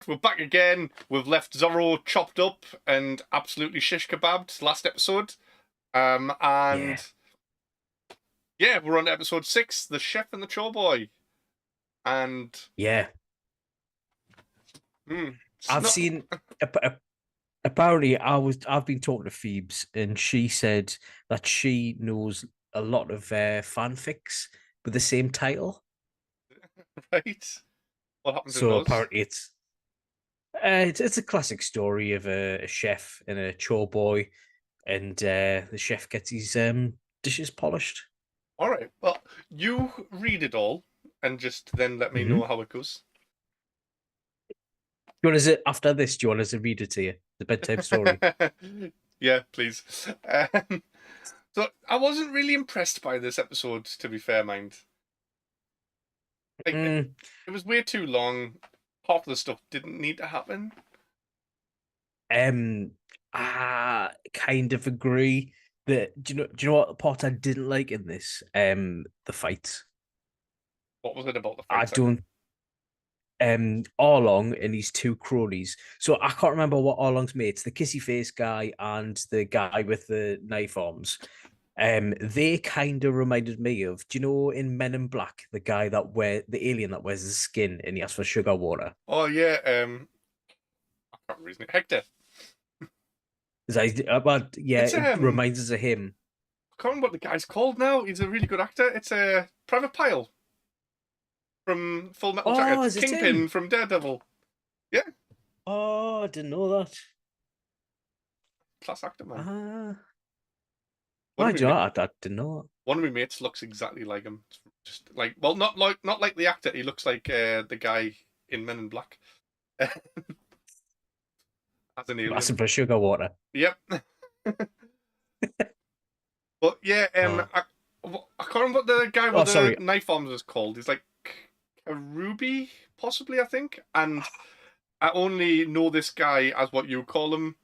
We're back again. We've left Zorro chopped up and absolutely shish kebabbed last episode. Yeah, And yeah, we're on to episode 6, The Chef and the Chore Boy. And yeah. it's I've not. seen. Apparently, I've been talking to Phoebes, and she said that she knows a lot of fanfics with the same title. Right. What happens in So those? apparently, it's a classic story of a chef and a chore boy, and the chef gets his dishes polished. All right. Well, you read it all and just then let me know Mm-hmm. how it goes. Do you want us to, after this? Do you want us to read it to you? The bedtime story. Yeah, please. Um, so I wasn't really impressed by this episode, to be fair, mind. Like, Mm, it was way too long. Half of the stuff didn't need to happen. um, I kind of agree that do you know what part I didn't like in this? The fights. What was it about the I fight? Sorry. don't Arlong and his two cronies. So I can't remember what Arlong's mates, the kissy face guy and the guy with the knife arms. They kind of reminded me of, do you know in Men in Black, the guy that the alien that wears his skin and he asks for sugar water? Oh yeah, I can't remember his name. Hector. Is that but yeah, It's it reminds us of him. I can't remember what the guy's called now. He's a really good actor. It's a Private Pyle from Full Metal Oh, Jacket. is it Kingpin him? from Daredevil. Yeah, Oh, I didn't know that. class actor man. Ah, One why of do you my know that? I didn't know one of my mates looks exactly like him. Just like, well, not like the actor. He looks like the guy in Men in Black as an that. alien. Asking for sugar water. Yep. But yeah, Oh, I can't remember what the guy oh, with the sorry. knife arms was called. He's like a Ruby, possibly, I think. And I only know this guy as what you call him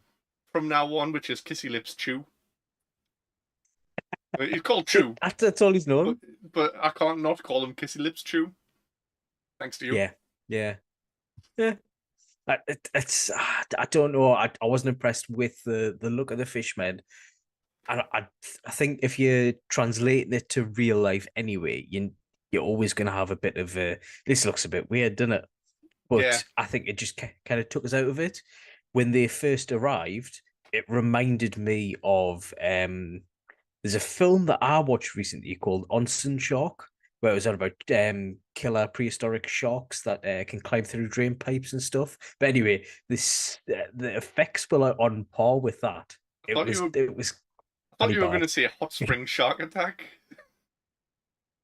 from now on, which is Kissy Lips Chew. He's called Chew, That's all he's but known. but I can't not call him Kissy Lips Chew. Thanks to you. Yeah, yeah, yeah. I don't know. I wasn't impressed with the look of the fishmen. I think if you're translating it to real life anyway, you're always going to have a bit of a. This looks a bit weird, doesn't it? Yeah, But I think it just kind of took us out of it when they first arrived. It reminded me of there's a film that I watched recently called Onsen Shark, where it was all about killer prehistoric sharks that can climb through drain pipes and stuff. But anyway, this the effects were like on par with that. I thought It was I thought funny you were going bad. to say Hot Spring Shark Attack.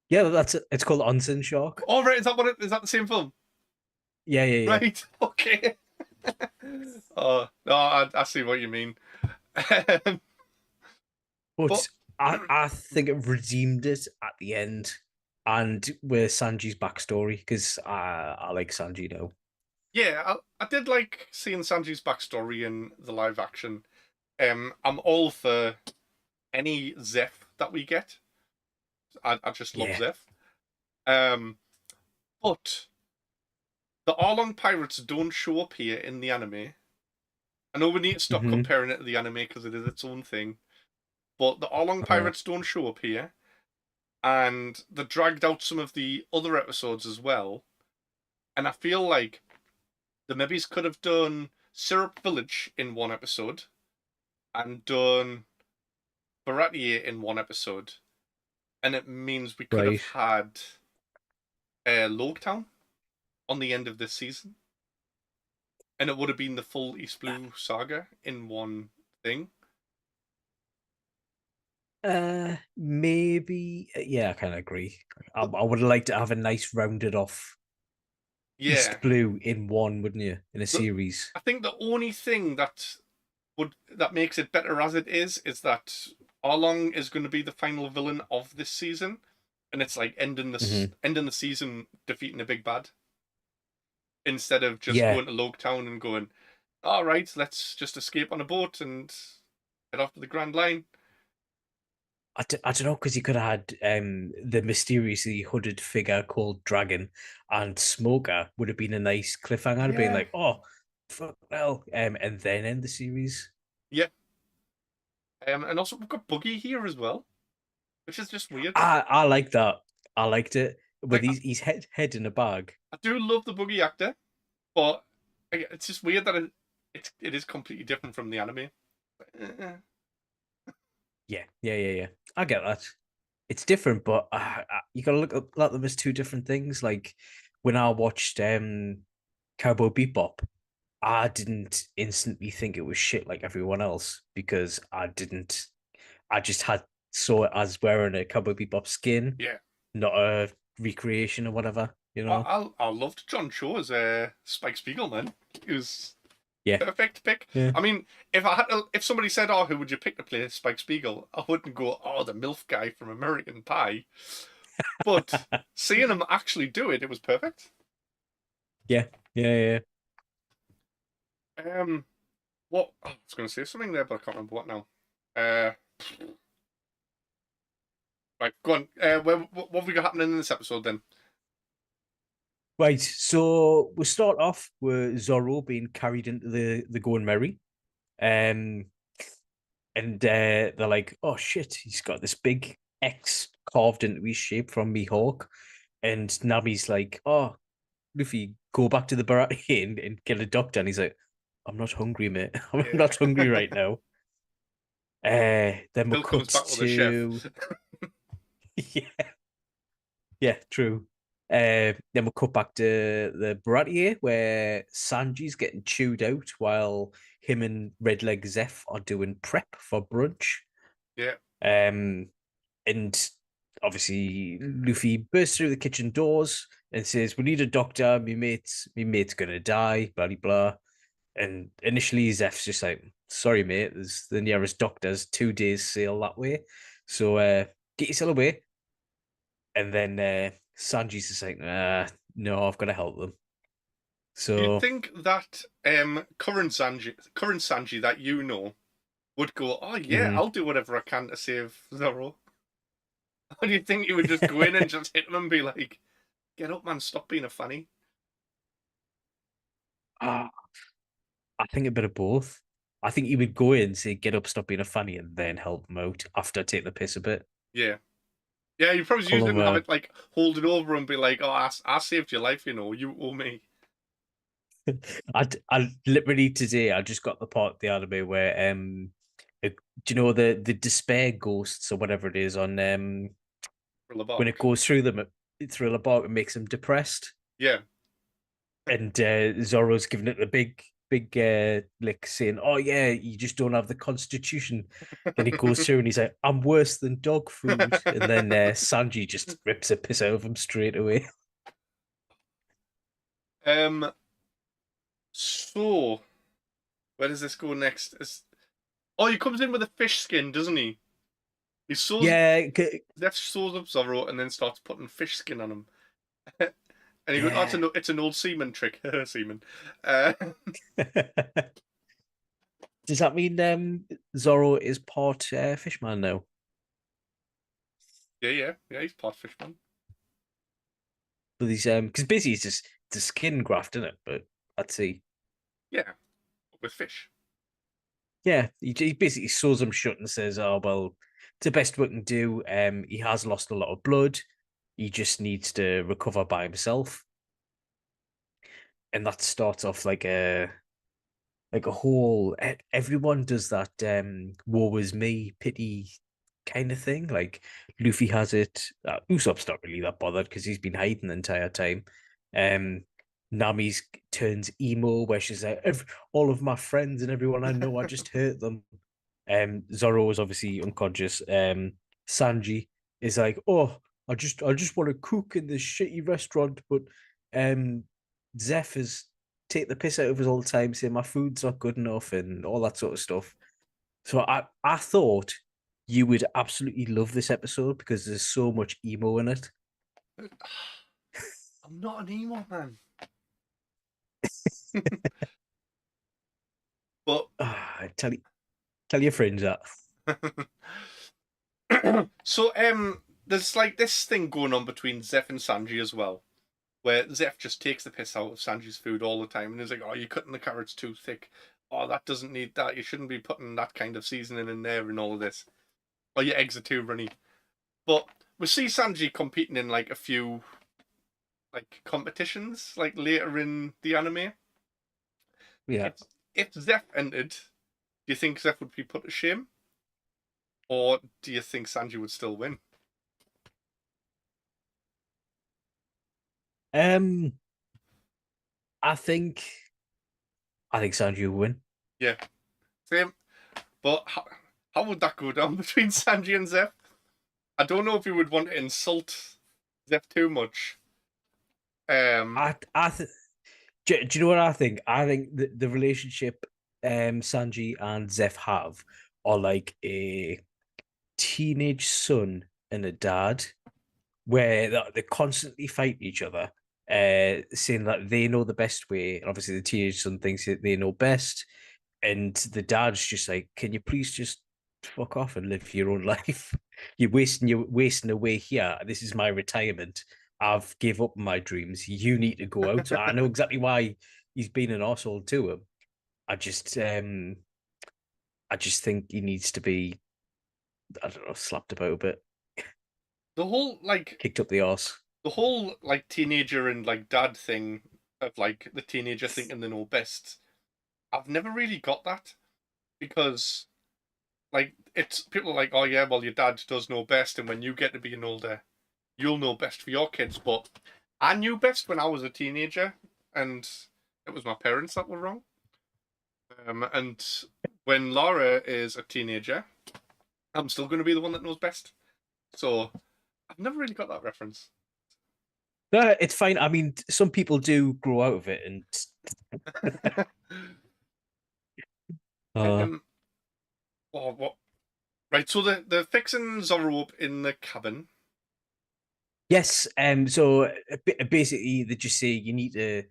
Yeah, that's it. It's called Onsen Shark. Oh right, is that what it is? That the same film? Yeah, yeah, yeah. Right. Okay. Oh no, I see what you mean. But But I think it redeemed it at the end, and with Sanji's backstory because I like Sanji now. yeah, I did like seeing Sanji's backstory in the live action. I'm all for any Zeph that we get. I just love Yeah. Zeph. Um, but the Arlong pirates don't show up here in the anime. I know we need to stop Hmm. comparing it to the anime because it is its own thing. But the Arlong Uh, pirates don't show up here, and they dragged out some of the other episodes as well. And I feel like the maybe's could have done Syrup Village in one episode and done Baratier in one episode, and it means we could have right. had Logtown on the end of this season, and it would have been the full East Blue saga in one thing. Maybe. Yeah, I kind of agree. But I would like to have a nice rounded off yeah, East Blue in one, wouldn't you? In a the, series. I think the only thing that makes it better as it is that Arlong is going to be the final villain of this season, and it's like Hmm. ending the season defeating a big bad instead of just Yeah, going to Logtown and going, all right, let's just escape on a boat and head off to the Grand Line. I don't know, because you could have had the mysteriously hooded figure called Dragon, and Smoker would have been a nice cliffhanger, being Yeah, like, oh, fuck hell, and then end the series. yeah. And also we've got Buggy here as well, which is just weird. I like that. I liked it with Like his head in a bag. I do love the Buggy actor, but it's just weird that it is completely different from the anime. Uh, Yeah. I get that. It's different, but you gotta look at them as two different things. Like when I watched Cowboy Bebop, I didn't instantly think it was shit like everyone else because I didn't. I just had saw it as wearing a Cowboy Bebop skin, yeah, not a recreation or whatever. You know? I loved John Cho as Spike Spiegel, man. He was Yeah, perfect pick. yeah. I mean, if somebody said, "Oh, who would you pick to play Spike Spiegel?" I wouldn't go, "Oh, the MILF guy from American Pie." But seeing him actually do it, it was perfect. Yeah, yeah. Um, what I was going to say something there, but I can't remember what now. Uh, right, go on. What have we got happening in this episode then? Right, so we start off with Zorro being carried into the Going Merry. Um, and they're like, "Oh shit, he's got this big X carved into his shape from Mihawk." And Nami's like, "Oh, Luffy, go back to the Baratie and get a doctor." And he's like, "I'm not hungry, mate. I'm Yeah, not hungry right now." Then we'll Bill comes cut back with a chef. to yeah, yeah, true. Then we'll cut back to the Baratie where Sanji's getting chewed out while him and Redleg Zeph are doing prep for brunch. Yeah, Um, and obviously Luffy bursts through the kitchen doors and says, "We need a doctor. My mate's gonna die." Blah blah blah. And initially, Zeph's just like, "Sorry, mate. There's the nearest doctor's 2 days sail that way. So get yourself away." And then Sanji's just like, "No, I've got to help them." you'd So think that current Sanji that you know would go, "Oh yeah, mhm. I'll do whatever I can to save Zoro." Or do you think you would just go in and just hit him and be like, "Get up, man! Stop being a fanny." Ah, I think a bit of both. I think you would go in, say, "Get up, stop being a fanny," and then help them out after take the piss a bit. Yeah, yeah. You probably use Pull it them and have it like hold it over and be like, "Oh, I saved your life. You know, you owe me." I literally today I just got the part of the anime where do you know the despair ghosts or whatever it is on For the when it bark. goes through them through the bar, it makes them depressed, Yeah. and Zoro's giving it a big lick saying, "Oh yeah, you just don't have the constitution." Then he goes through and he's like, "I'm worse than dog food," and then Sanji just rips a piss out of him straight away. um. So where does this go next? Oh, he comes in with a fish skin, doesn't he? He sews Yeah, Zeph sews up Zoro and then starts putting fish skin on him. And he goes, "Oh, yeah. it's an old seaman trick, seaman." Uh, Does that mean Zoro is part fishman now? yeah. He's part fishman. But he's because basically it's a skin graft, isn't it? But let's see. Yeah, with fish. Yeah, he basically sews him shut and says, "Oh well, it's the best we can do." He has lost a lot of blood. He just needs to recover by himself, and that starts off like a whole. Everyone does that "woe is me" pity kind of thing. Like Luffy has it. Usopp's not really that bothered because he's been hiding the entire time. Um, Nami's turns emo where she's like, "All of my friends and everyone I know, I just hurt them." Zoro is obviously unconscious. Sanji is like, "Oh, I just want to cook in this shitty restaurant," but um, Zeph is take the piss out of us all the time, saying my food's not good enough and all that sort of stuff. So I thought you would absolutely love this episode because there's so much emo in it. I'm not an emo man, but Tell your friends that. So there's like this thing going on between Zeph and Sanji as well, where Zeph just takes the piss out of Sanji's food all the time, and he's like, "Oh, you're cutting the carrots too thick. Oh, that doesn't need that. You shouldn't be putting that kind of seasoning in there and all of this. Oh, your eggs are too runny." But we see Sanji competing in like a few like competitions, like later in the anime. Yeah. If Zeph entered, do you think Zeph would be put to shame, or do you think Sanji would still win? Um, I think Sanji will win. Yeah, same. But how would that go down between Sanji and Zeph? I don't know if you would want to insult Zeph too much. Um, I do you know what I think? I think the relationship Sanji and Zeph have are like a teenage son and a dad, where they constantly fight each other, saying that they know the best way. And obviously, the teenage son thinks that they know best, and the dad's just like, "Can you please just fuck off and live your own life? You're wasting away here. This is my retirement. I've gave up my dreams. You need to go out." So I know exactly why he's been an asshole to him. I just um I just think he needs to be, I don't know, slapped about a bit, the whole like kicked up the arse. the whole like teenager and like dad thing of like the teenager thinking they know best. I've never really got that because like it's people are like, oh yeah, well your dad does know best, and when you get to be an older, you'll know best for your kids. But I knew best when I was a teenager, and it was my parents that were wrong. And when Laura is a teenager, I'm still going to be the one that knows best. So I've never really got that reference. No, it's fine. I mean, some people do grow out of it, and uh, um, what? Right. So the fixing Zorro up in the cabin. yes. So basically, they just say you need to.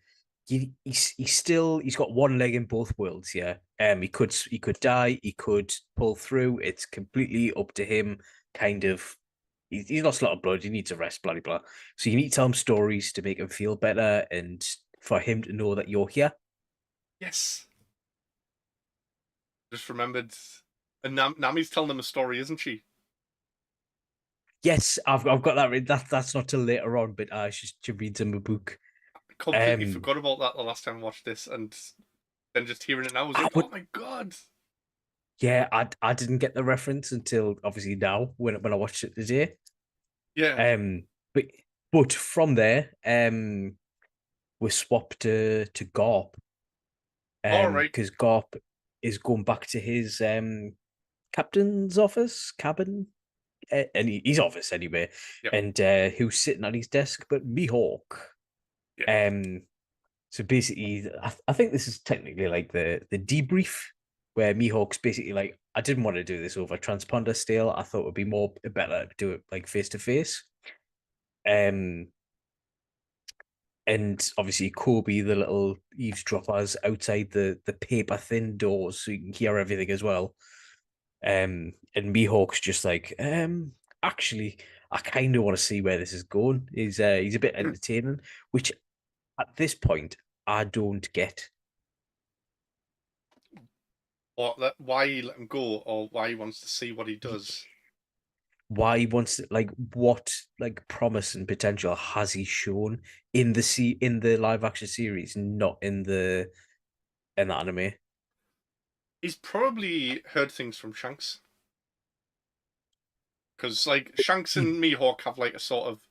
He's got one leg in both worlds. Yeah. He could die. He could pull through. It's completely up to him. Kind of. He's lost a lot of blood. He needs a rest. Blah blah blah. So you need to tell him stories to make him feel better, and for him to know that you're here. Yes. Just remembered. And Nami's telling them a story, isn't she? Yes, I've got that. That's not till later on, but she reads him a book. Completely Um, forgot about that the last time I watched this, and then just hearing it now, I was I like, would, oh my god. yeah, I didn't get the reference until obviously now when I watched it today. Yeah. Um, but from there, we swapped to Garp. All right. Because Garp is going back to his captain's office, cabin, and his office anyway, Yep. and who's sitting at his desk, but Mihawk. Yeah. Um, So basically, I think this is technically like the debrief where Mihawk's basically like, I didn't want to do this over transponder style. I thought it would be more better to do it like face to face. Um, and obviously Kobe, the little eavesdroppers outside the paper thin doors, so you can hear everything as well. And Mihawk's just like, actually, I kind of want to see where this is going. He's a bit entertaining, which at this point I don't get. Or why he let him go, or why he wants to see what he does. Why he wants to, like, what like promise and potential has he shown in the live action series, not in the anime. He's probably heard things from Shanks. Because, like, Shanks He and Mihawk have, like, a sort of.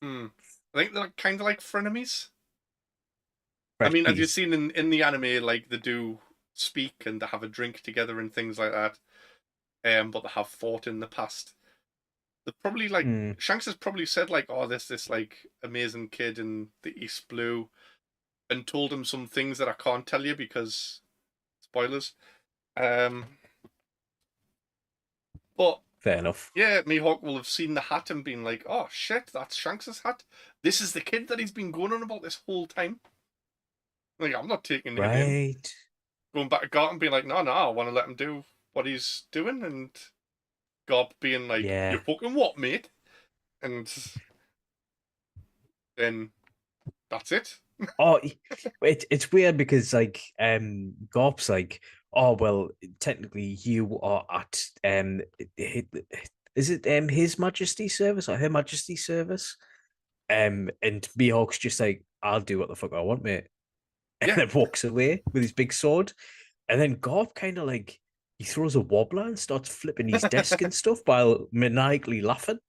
I think they're kind of like frenemies. I mean, as you've Freshies. seen in the anime, like, they do speak and they have a drink together and things like that. But they have fought in the past. They're probably like Mm, Shanks has probably said like, "Oh, this like amazing kid in the East Blue," and told him some things that I can't tell you because spoilers. Um, but fair enough. yeah, Mihawk will have seen the hat and been like, "Oh shit, that's Shanks's hat. This is the kid that he's been going on about this whole time." Like, I'm not taking him in. Right. Going back to Garth and being like, "No, no, I want to let him do what he's doing and Gob being like, "You Yeah. fucking what, mate?" And then that's it. Oh, it's weird because like Gorp's like, oh well, technically you are at is it His Majesty's service or Her Majesty's service? And Mihawk's just like, I'll do what the fuck I want, mate. And Yeah, then walks away with his big sword. And then Gorp kind of like he throws a wobbler and starts flipping his desk and stuff while maniacally laughing.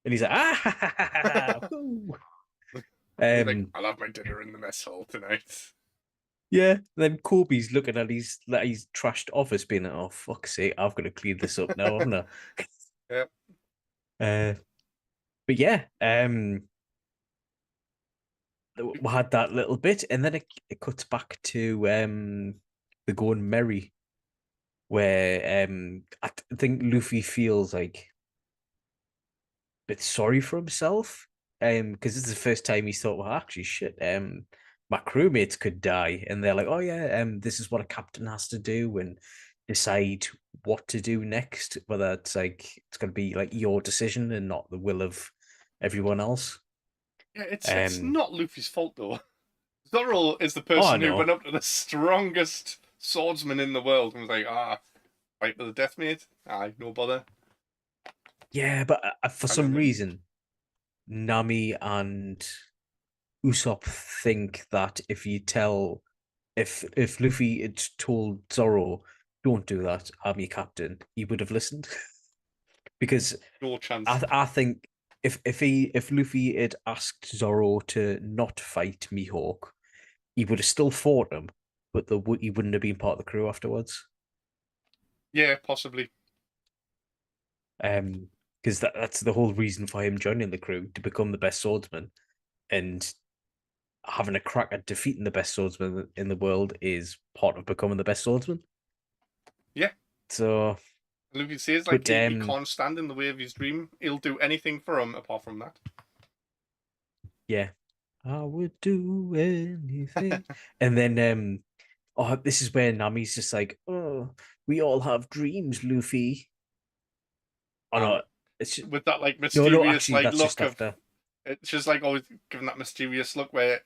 And he's like, ah, woo. he's like, Um, "I'll have my dinner in the mess hall tonight." yeah. Then Kobe's looking at his trashed office, being like, oh fuck's sake, I've got to clean this up now, haven't I? Yep. Uh, but yeah, we had that little bit, and then it cuts back to the going merry, where think Luffy feels like a bit sorry for himself, because this is the first time he's thought, well, actually, shit, my crewmates could die, and they're like, oh yeah, this is what a captain has to do, and decide what to do next, whether it's like it's going to be like your decision and not the will of everyone else. Yeah, it's Um, not Luffy's fault though. Zoro is the oh person who went no, up to the strongest swordsman in the world and was like, fight with the death mate. Aye, no bother. yeah, but for And some then reason, Nami and Usopp think that if Luffy had told Zoro, "Don't do that, I'm your captain," he would have listened. Because no chance. I think if Luffy had asked Zoro to not fight Mihawk, he would have still fought him, but he wouldn't have been part of the crew afterwards. Yeah, possibly. Because that's the whole reason for him joining the crew, to become the best swordsman, and having a crack at defeating the best swordsman in the world is part of becoming the best swordsman. Yeah. So, Luffy says like but he can't stand in the way of his dream. He'll do anything for him apart from yeah, I would do anything. And then oh, this is where Nami's just like, oh, we all have dreams, Luffy. Oh that. no, it's With that like no, mysterious actually, like that's just look of after. it's just like always giving that mysterious look where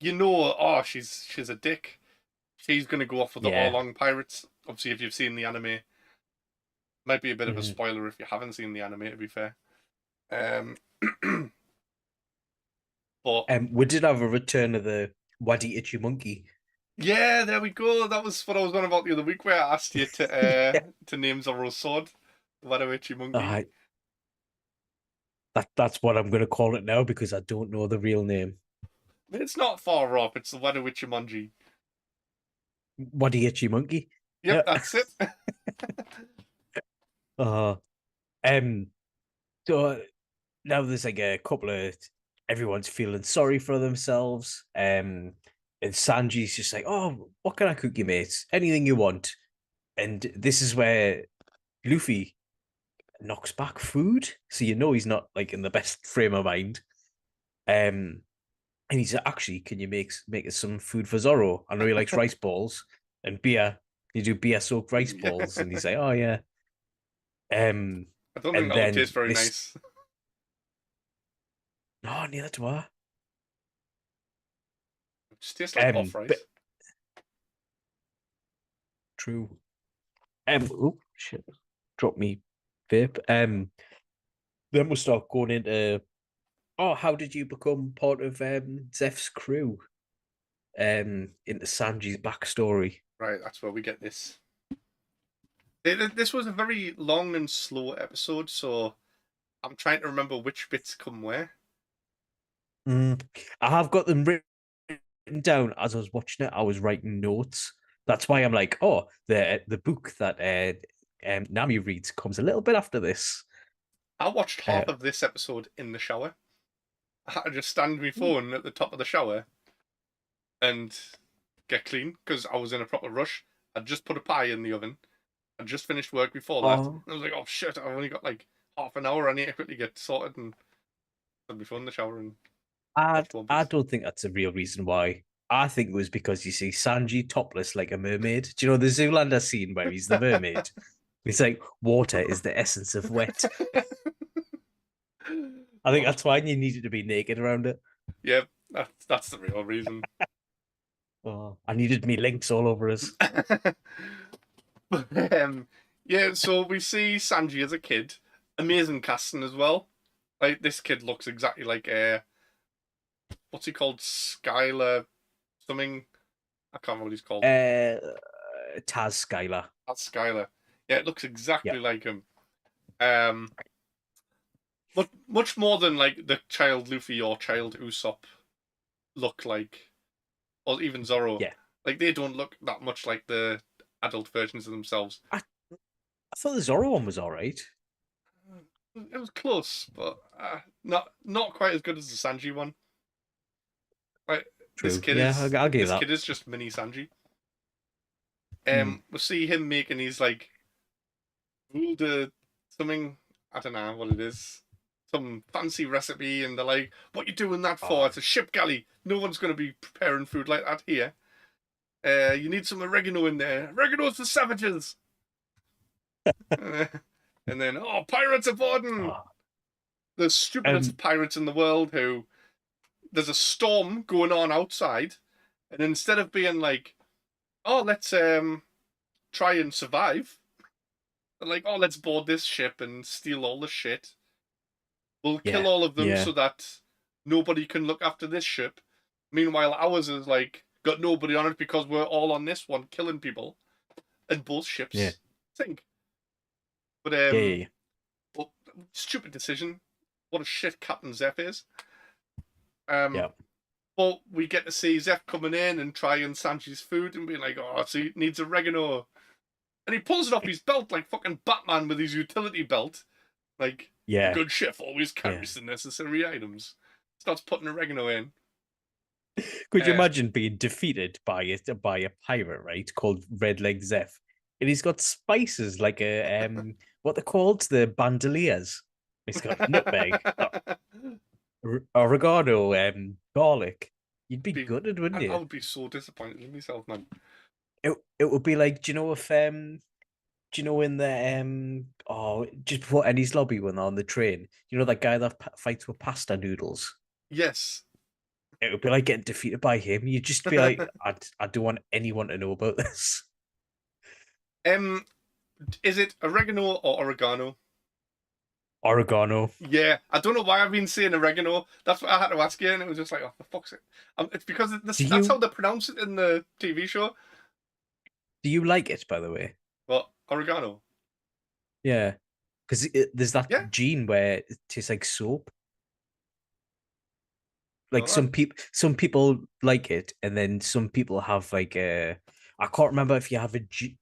she's a dick. She's gonna go off with the Yeah. Orlong pirates. Obviously, if you've seen the anime, might be a bit of a Mhm. spoiler if you haven't seen the anime. To be fair, um, but We did have a return of the Waddy Itchy Monkey. yeah, there we go. That was what I was on about the other week, where I asked you Yeah. to name Zoro's sword, Wadoichi Monkey. Uh, that's what I'm gonna call it now because I don't know the real name. It's not far off. It's the Wadoichi Monkey. Waddy Itchy Monkey. Yep, Yeah. that's it. Uh, um. So now there's like a couple of everyone's feeling sorry for themselves. And Sanji's just like, oh, what can I cook you, mate? Anything you want. And this is where Luffy knocks back food, so you know he's not like in the best frame of mind. Um, and he's like, actually, can you make us some food for Zoro? I know he likes rice balls and beer. You do beer soaked rice balls, and he's like, oh yeah. Um, I don't think and that would taste then very this, nice. no, neither do I. It just tastes like off But rice. true. Oh shit, drop me vape. Then we'll start going into, oh, how did you become part of Zeph's crew? Into Sanji's backstory. Right, that's where we get this. This was a very long and slow episode, so I'm trying to remember which bits come where. I have got them written down as I was watching it. I was writing notes. That's why I'm like, oh, the book that Nami reads comes a little bit after this. I watched Uh, half of this episode in the shower. I had to just stand my phone at the top of the shower and get clean because I was in a proper rush. I'd just put a pie in the oven. I'd just finished work before that. oh, I was like, oh shit, I've only got like half an hour. I need to quickly get sorted and put my phone in the shower and I watch One I Piece. don't think that's a real reason why. I think it was because you see Sanji topless like a mermaid. Do you know the Zoolander scene where he's the mermaid? It's like water is the essence of wet. I think Oh, that's why you needed to be naked around it. yeah, that's the real reason. Oh, I needed me links all over us. But, yeah, so we see Sanji as a kid. Amazing casting as well. Like this kid looks exactly like what's he called? Skylar something. I can't remember what he's called. Uh, Taz Skylar. That's Skylar. Yeah, it looks Yeah, exactly like him. Um, but much more than like the child Luffy or child Usopp look like, or even Zoro. yeah. Like they don't look that much like the adult versions of themselves. I thought the Zoro one was all right. It was close, but not quite as good as the Sanji one. Like this True. kid Yeah, is I'll give this that. kid is just mini Sanji. Hmm. We see him making his like ruled something. I don't know what it is. Some fancy recipe, and they're like, "What you doing that for? Oh, It's a ship galley. No one's going to be preparing food like that here. You need some oregano in there. Oregano's for savages." Uh, and then, oh, pirates are boarding. oh. The stupidest Um, pirates in the world. Who there's a storm going on outside, and instead of being like, "Oh, let's try and survive," they're like, "Oh, let's board this ship and steal all the shit. We'll kill yeah, all of them yeah, so that nobody can look after this ship. Meanwhile, ours is like got nobody on it because we're all on this one killing people, and both yeah, ships sink." But yeah, yeah, yeah. well, stupid decision. What a shit Captain Zeph is. Um, Yeah. but we get to see Zeph coming in and trying Sanji's food and being like, "Oh, so he needs oregano," and he pulls it off his belt like fucking Batman with his utility belt. Like a Yeah, good chef always yeah. carries the necessary items. Starts putting oregano in. Could you Uh, imagine being defeated by a pirate, right? Called Red Leg Zeph, and he's got spices like a what they're called, the bandoliers. He's got nutmeg, oregano, garlic. You'd be be, gutted, wouldn't I you? would be so disappointed in myself, man. It would be like, do you know if do you know in the just before Ennie's lobby when they're on the train, you know that guy that fights with pasta noodles? Yes. It would be like getting defeated by him. You'd just be like, I don't want anyone to know about this. um, is it oregano or oregano? Oregano. Yeah, I don't know why I've been saying oregano. That's what I had to ask you, and it was just like, oh, for fuck's sake. It's because Do that's how you they pronounce it in the TV show. do you like it, by the way? But oregano. Yeah. Because there's that Yeah, gene where it tastes like soap. no, Like that. some people like it, and then some people have like a I can't remember if you have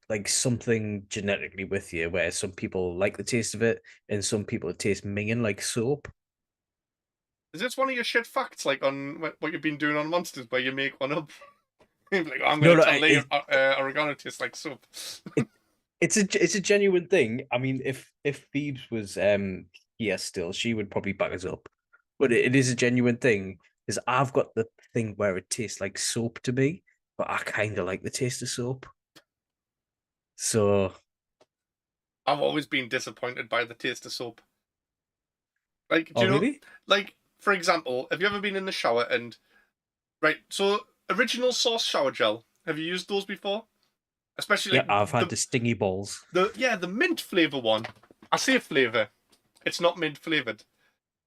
like something genetically with you where some people like the taste of it and some people it tastes minging like soap. Is this one of your shit facts, like on what you've been doing on Monsters, where you make one up? You're like, oh, I'm No, gonna no, tell Lee oregano tastes like soup. it, it's a genuine thing. I mean, if Phoebes was here still, she would probably back us up. But it is a genuine thing because I've got the thing where it tastes like soap to me, but I kind of like the taste of soap. So, I've always been disappointed by the taste of soap. Like, do oh you know, really? like, for example, have you ever been in the shower and, right, so original source shower gel, have you used those before? Especially Yeah, like I've had the stingy balls. the mint flavour one. I say flavour, it's not mint flavoured.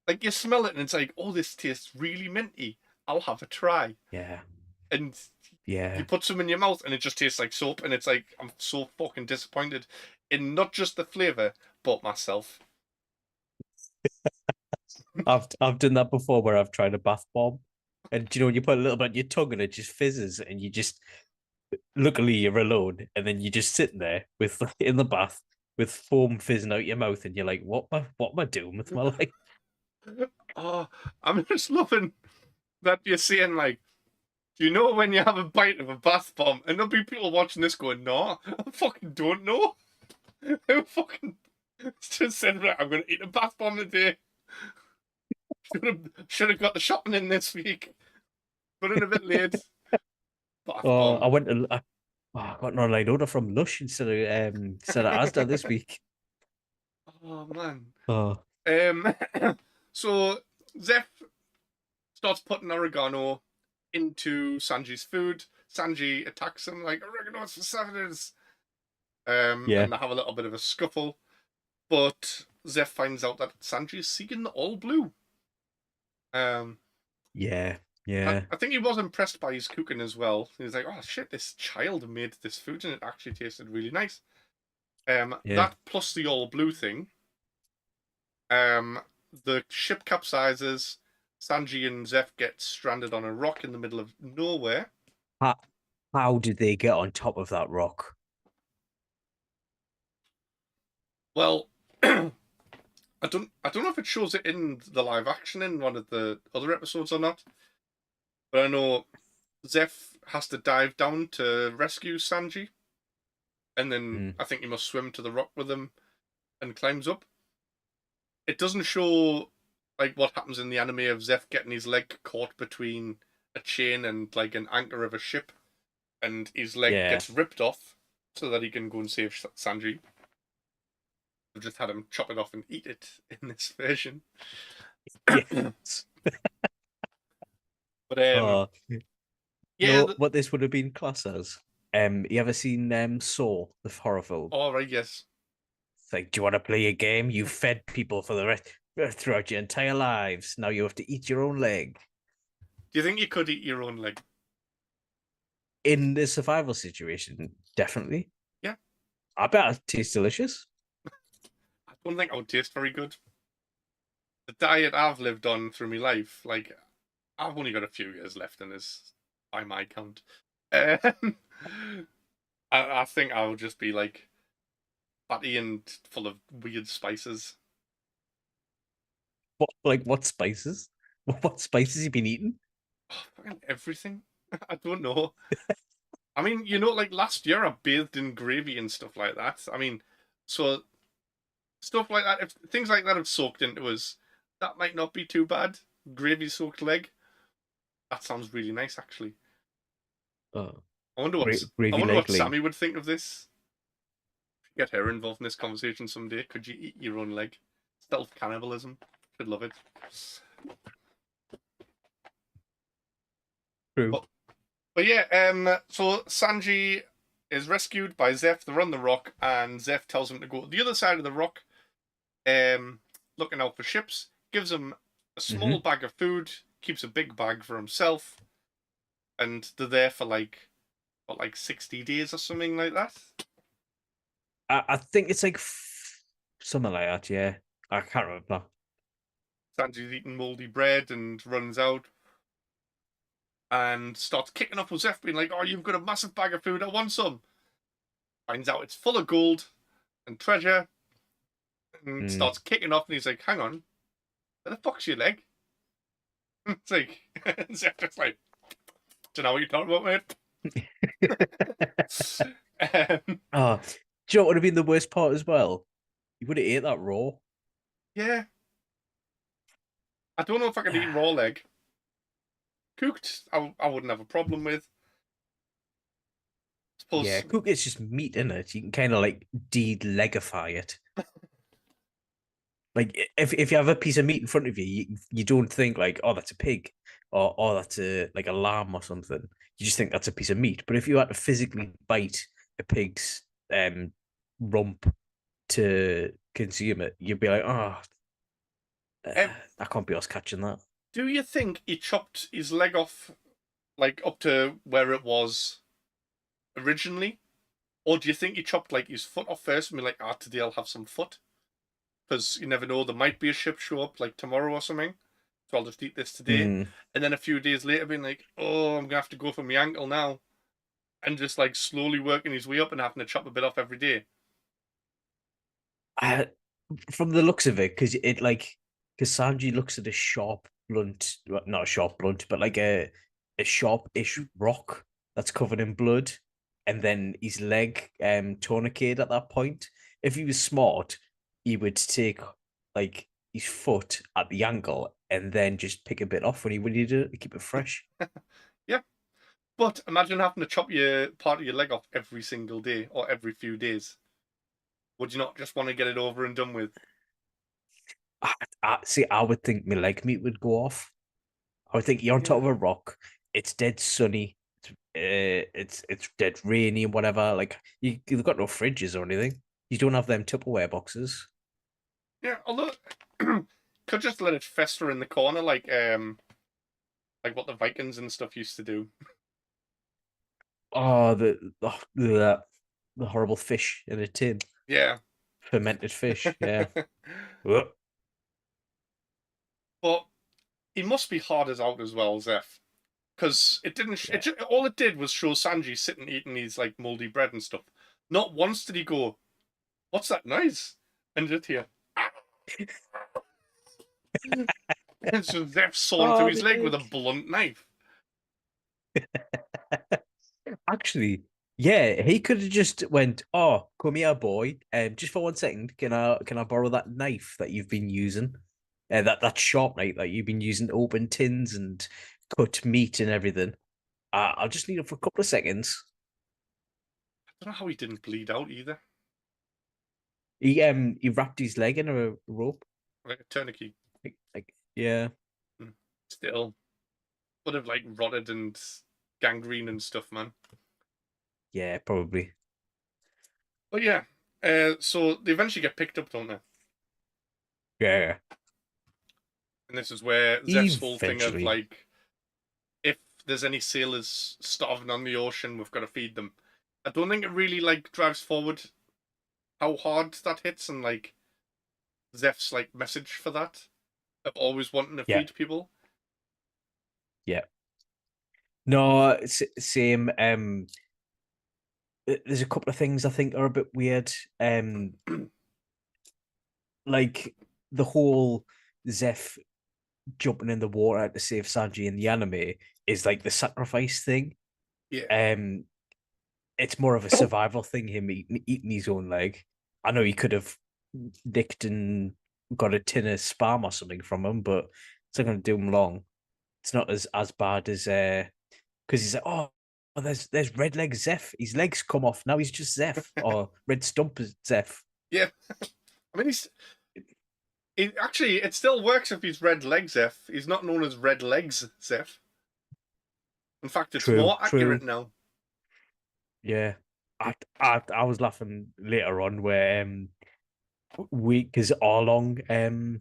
Like, you smell it and it's like, oh, this tastes really minty. I'll have a try. Yeah, And you yeah. put some in your mouth and it just tastes like soap, and it's like, I'm so fucking disappointed in not just the flavour, but myself. I've done that before where I've tried a bath bomb, and you know when you put a little bit on your tongue and it just fizzes, and you just luckily you're alone, and then you're just sitting there with in the bath with foam fizzing out your mouth, and you're like, what am I doing with my life? Oh, I'm just loving that you're saying, like, do you know when you have a bite of a bath bomb? And there'll be people watching this going, no, I fucking don't know. I fucking just said, right, I'm going to eat a bath bomb today. Should have got the shopping in this week. But in a bit late. Bath Oh, bomb. Oh, I got an online order from Lush instead of Asda this week. Oh man. Oh, Um, so Zeph starts putting oregano into Sanji's food. Sanji attacks him like oregano's for savages. yeah, And they have a little bit of a scuffle. But Zeph finds out that Sanji is seeking the all blue. Um, yeah, I, yeah, I think he was impressed by his cooking as well. He was like, "Oh shit, this child made this food and it actually tasted really nice." yeah. That plus the all blue thing. Um, the ship capsizes. Sanji and Zeph get stranded on a rock in the middle of nowhere. How, how did they get on top of that rock? Well, I don't know if it shows it in the live action in one of the other episodes or not, but I know Zeph has to dive down to rescue Sanji, and then Mm, I think he must swim to the rock with him and climbs up. It doesn't show like what happens in the anime of Zeph getting his leg caught between a chain and like an anchor of a ship, and his leg yeah, gets ripped off so that he can go and save Sanji. I've just had him chop it off and eat it in this version. yeah. But Oh, you yeah. know what this would have been class as? You ever seen Saw, the horror film? All right, yes. It's like, do you want to play a game? You fed people for the rest throughout your entire lives. Now you have to eat your own leg. Do you think you could eat your own leg? In the survival situation, definitely. Yeah. I bet it tastes delicious. I don't think I would taste very good. The diet I've lived on through my life, like I've only got a few years left in this, by my count. Um, I think I'll just be like fatty and full of weird spices. What spices? What spices you been eating? Oh, fucking everything. I don't know. I mean, like last year I bathed in gravy and stuff like that. I mean, so stuff like that, if things like that have soaked into us, that might not be too bad. Gravy soaked leg. That sounds really nice, actually. Oh, I wonder what I gravy wonder what leg leg. Sammy would think of this. Get her involved in this conversation someday. Could you eat your own leg? Stealth cannibalism. Should love it. True. But yeah, so Sanji is rescued by Zeph. They're on the rock, and Zeph tells him to go to the other side of the rock, um, looking out for ships. Gives him a small Hmm. bag of food. Keeps a big bag for himself, and they're there for like 60 days or something like that. I think it's like something like that. Yeah, I can't remember. Sanji's eating moldy bread and runs out and starts kicking up with Zeph, being like, "Oh, you've got a massive bag of food. I want some." Finds out it's full of gold and treasure, and Mm. starts kicking off. And he's like, "Hang on, where the fuck's your leg?" It's like Zeph just like, "Don't know what you're talking about, mate." Oh, do you know what would have been the worst part as well? You would have ate that raw. Yeah, I don't know if I could eat raw leg. Cooked, I wouldn't have a problem with. Yeah, Suppose, cook it's just meat in it. You can kind of like de-legify it. Like if you have a piece of meat in front of you, you don't think like, oh, that's a pig, or oh, that's a like a lamb or something. You just think that's a piece of meat. But if you had to physically bite a pig's rump to consume it, you'd be like, oh, um, I can't be us catching that. do you think he chopped his leg off like up to where it was originally? Or do you think he chopped like his foot off first and be like, today I'll have some foot? Because you never know, there might be a ship show up like tomorrow or something. So I'll just eat this today. Mm. And then a few days later being like, oh, I'm gonna have to go for my ankle now. And just like slowly working his way up and having to chop a bit off every day. I, from the looks of it, because Sanji looks at a sharp blunt, well, not a sharp blunt, but like a sharp-ish rock that's covered in blood, and then his leg tourniqueted at that point. If he was smart, he would take like his foot at the ankle and then just pick a bit off when he needed it to keep it fresh. Yeah. But imagine having to chop your part of your leg off every single day or every few days. Would you not just want to get it over and done with? See, I would think my leg meat would go off. I would think you're on top of Yeah. a rock. It's dead sunny. It's dead rainy and whatever. Like you've got no fridges or anything. You don't have them Tupperware boxes. Yeah, although could just let it fester in the corner like what the Vikings and stuff used to do. Oh, the horrible fish in a tin, Yeah. fermented fish. Yeah. Ugh. But he must be hard as out as well, Zeph. Because it didn't. Yeah. All it did was show Sanji sitting eating these like moldy bread and stuff. Not once did he go, "What's that noise?" And did hear. And so Zeph sawing through Oh, his my leg with a leg. blunt knife. Actually, yeah, he could have just went, "Oh, come here, boy. Just for 1 second, can I borrow that knife that you've been using? That sharp knife that you've been using to open tins and cut meat and everything. I'll just need it for a couple of seconds." I don't know how he didn't bleed out either. He wrapped his leg in a rope. Like a tourniquet. Yeah, Hmm. Still would have like rotted and gangrene and stuff, man. yeah, probably. But yeah, so they eventually get picked up, don't they? Yeah, And this is where Zeph's whole thing of eventually. like, if there's any sailors starving on the ocean, we've got to feed them. I don't think it really like drives forward how hard that hits and like Zeph's like message for that of always wanting to Yeah, feed people. yeah. No, same. There's a couple of things I think are a bit weird. Like the whole Zeph jumping in the water to save Sanji in the anime is like the sacrifice thing. Yeah. Um, it's more of a survival thing. Him eating his own leg. I know he could have nicked and got a tin of spam or something from him, but it's not going to do him long. It's not as bad as because he's like, oh, there's red leg Zeph. His legs come off now. He's just Zeph or red stump Zeph. Yeah. I mean, it still works if he's Red Leg Zeph. He's not known as Red Legs Zeph. In fact, it's True, more accurate true. now. Yeah. I was laughing later on where we because Arlong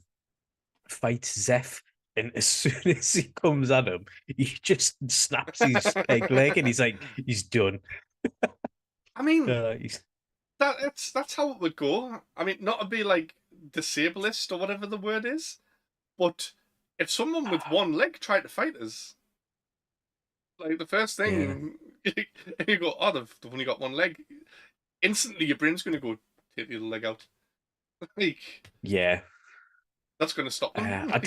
fights Zeph, and as soon as he comes at him, he just snaps his peg leg and he's done. I mean, He's that's how it would go. I mean, not to be like disablest or whatever the word is, but if someone with one leg tried to fight us, like the first yeah. thing you go, oh, they've only got one leg. Instantly, your brain's going to go take the other leg out. Like Yeah. that's going to stop them. I,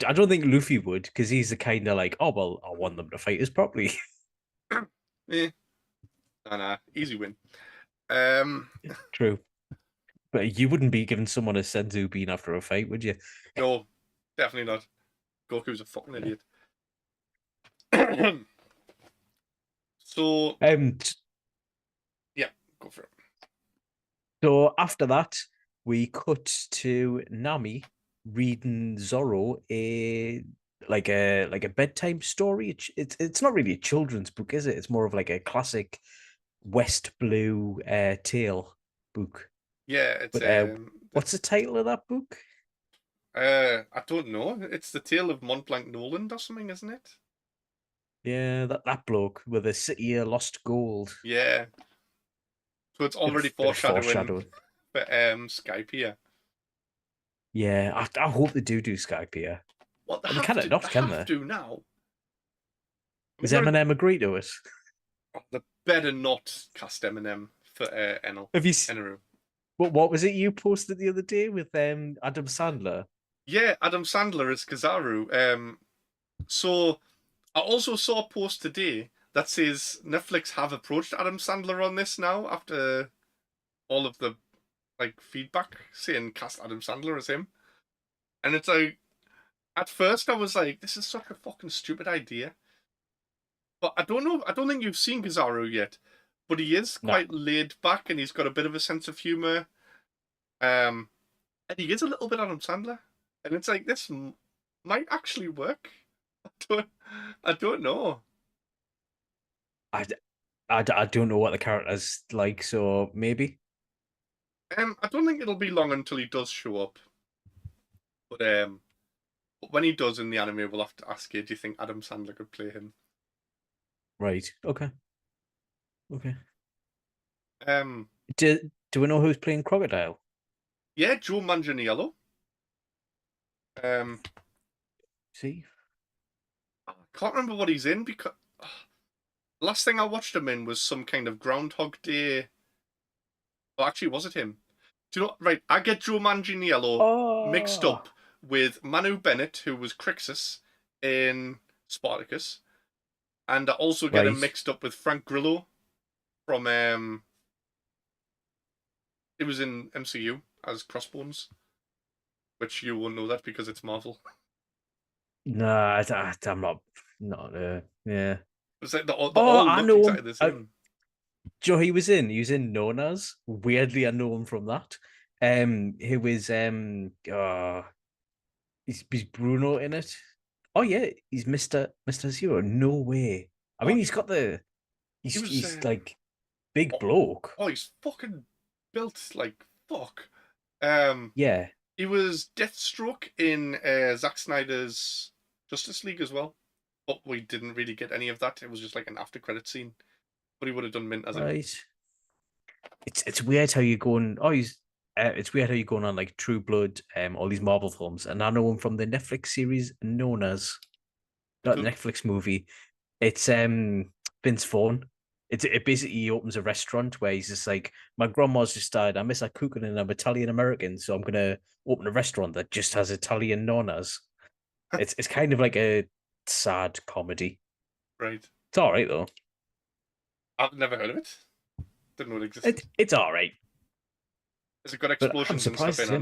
I don't think Luffy would because he's the kind of like, oh well, I want them to fight us properly. Eh, nah, easy win. Um, True, but you wouldn't be giving someone a senzu bean after a fight, would you? no, definitely not. Goku's a fucking idiot. So Um, yeah, go for it. so after that, we cut to Nami reading Zorro a bedtime story. It's not really a children's book, is it? It's more of like a classic West Blue tale book. Yeah, it's But what's the title of that book? I don't know. It's the tale of Mont Blanc Noland or something, isn't it? Yeah, that bloke with the city of lost gold. Yeah. So it's already Bit of foreshadowing foreshadowing. for Skype here. Yeah, I hope they do Skype here. What they They have cannot to, not, they can have they? to now. I mean, Does Eminem agree to it? they better not cast Eminem for Enel. Have you? Eneru. What was it you posted the other day with Adam Sandler? Yeah, Adam Sandler is Kizaru. So I also saw a post today that says Netflix have approached Adam Sandler on this now after all of the like feedback saying cast Adam Sandler as him. And it's like at first I was like, this is such a fucking stupid idea. But I don't know. I don't think you've seen Kizaru yet, but he is No, quite laid back and he's got a bit of a sense of humor. Um, and he is a little bit Adam Sandler, and it's like this might actually work. I don't. I don't know. I, I don't know what the character's like, so maybe. I don't think it'll be long until he does show up. But when he does in the anime, we'll have to ask you: do you think Adam Sandler could play him? Right. Okay. Okay. Um, Do we know who's playing Crocodile? yeah, Joe Manganiello. Um, See? I can't remember what he's in because last thing I watched him in was some kind of Groundhog Day. Oh, actually, was it him? Do you know? Right, I get Joe Manganiello mixed Oh, up with Manu Bennett, who was Crixus in Spartacus, and I also get him right. mixed up with Frank Grillo from it was in MCU as Crossbones, which you won't know that because it's Marvel. No, I'm not. Not. Yeah. It's like they Oh, all I look know exactly him. the same. Joe, he was in. He was in Known As. Weirdly, I know him from that. He was he's Bruno in it. Oh yeah, he's Mister Zero. No way. I Oh, mean, he's got the he was. he's like big Oh, bloke. oh, he's fucking built like fuck. Um, Yeah. he was Deathstroke in Zack Snyder's Justice League as well, but we didn't really get any of that. It was just like an after credit scene. But he would have done mint as him. Right. It's weird how you going. Oh, he's. It's weird how you're going on like True Blood, all these Marvel films, and I know him from the Netflix series Known As, not the Cool. Netflix movie. It's Vince Vaughn. It basically he opens a restaurant where he's just like, my grandma's just died. I miss her cooking and I'm Italian American, so I'm gonna open a restaurant that just has Italian nonas. It's kind of like a sad comedy. Right. It's all right though. I've never heard of it. Didn't know it It existed. it's all right, Has it got but I'm explosions and stuff surprised in it's or him.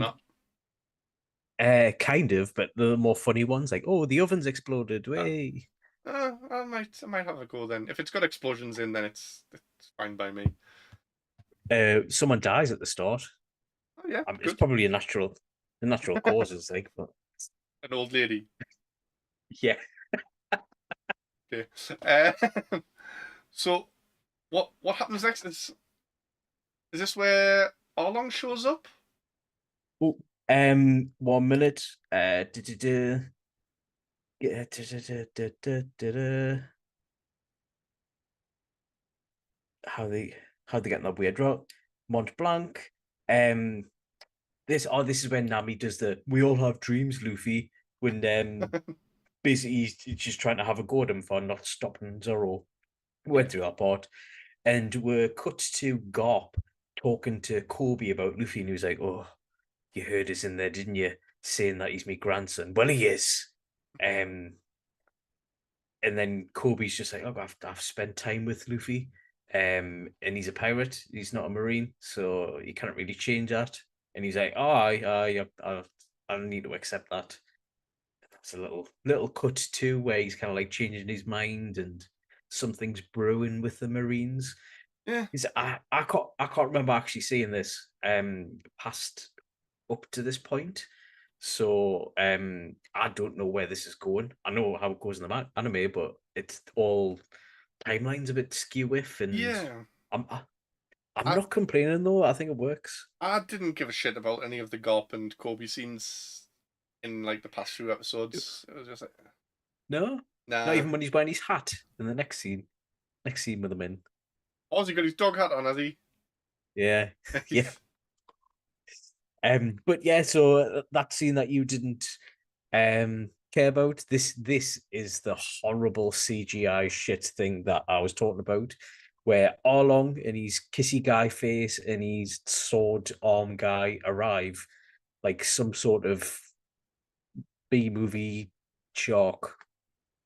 not? Kind of, but the more funny ones like, oh, the oven's exploded. Uh, Way. I might have a go then. If it's got explosions in, then it's fine by me. Someone dies at the start. Oh yeah, It's good. probably a natural causes, like, but An old lady. yeah. Okay. So what happens next? Is this where Arlong shows up? Oh, 1 minute. Yeah, how they getting that weird route? Mont Blanc. Um, this is when Nami does the "We all have dreams, Luffy." When basically he's just trying to have a go at him for not stopping Zoro. We Yeah. went through that part, and we're cut to Garp talking to Kobe about Luffy, and he was like, "Oh, you heard us in there, didn't you? Saying that he's my grandson. Well, he is." Um, and then Kobe's just like, "Oh, I've spent time with Luffy, and he's a pirate. He's not a marine, so you can't really change that." And he's like, "Oh, I need to accept that." That's a little cut too, where he's kind of like changing his mind, and something's brewing with the Marines. Yeah. I can't remember actually seeing this past up to this point. So I don't know where this is going. I know how it goes in the anime, but it's all timelines a bit skew with, and Yeah. I'm I, I'm I not complaining though. I think it works. I didn't give a shit about any of the Garp and Kobe scenes in like the past few episodes. It was just like, No, not nah. even when he's wearing his hat in the next scene with him in. All's he got his dog hat on, has he? Yeah, yeah. But yeah, so that scene that you didn't care about, this is the horrible CGI shit thing that I was talking about, where Arlong and his kissy guy face and his sword arm guy arrive like some sort of B movie shark.